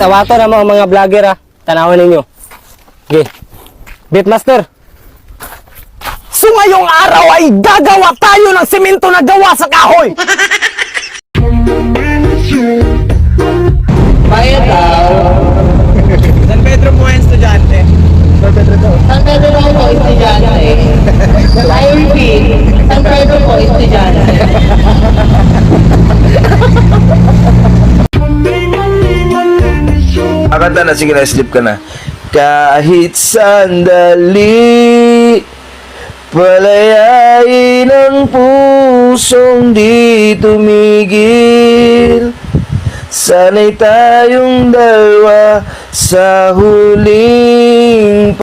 awato na mga vlogger ha. Tanawan ninyo. Okay. Beatmaster. So ngayong araw ay gagawa tayo ng semento na gawa sa kahoy. Bayad daw. San Pedro po yung estudyante. San Pedro po, estudyante. IRP, San Pedro po, estudyante. Akanta na, sige na, sleep ka na. Kahit sandali, palayain ang pusong di tumigil. Sana'y tayong dalawa sa huling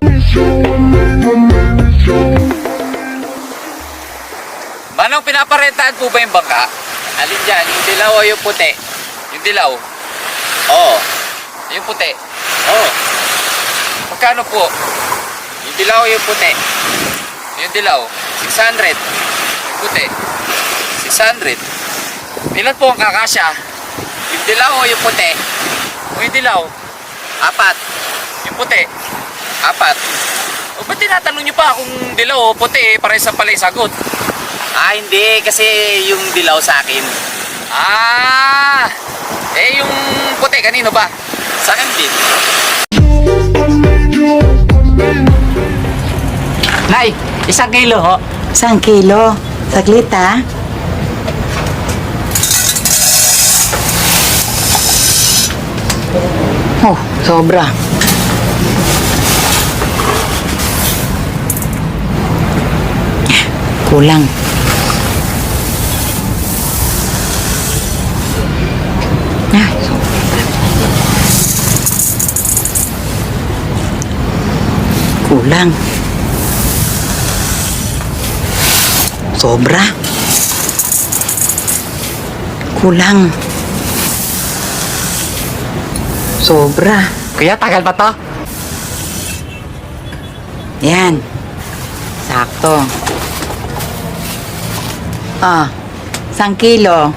Manong, pinaparentahan po ba yung bangka? Alin dyan? Yung dilaw o yung puti? Yung dilaw? Oo. Yung puti? Oo. Magkano po? Yung dilaw o yung puti? Yung dilaw? 600. Yung puti? 600. Ilan po ang kakasya? Yung dilaw o yung puti? O yung dilaw? 4. Yung puti? 4. O ba't tinatanong nyo pa kung dilaw o puti? Parehas sa pala yung sagot. Hindi. Kasi yung dilaw sa akin. Yung puti, kanino ba? Sa akin din. Nay, 1 kilo ho. 1 kilo. Saglit ha. Oh, sobra. Kulang. Sobra. Kulang. Sobra. Kulang. Sobra. Kuya, tagal pa to? Yan. Sakto. 1 kilo.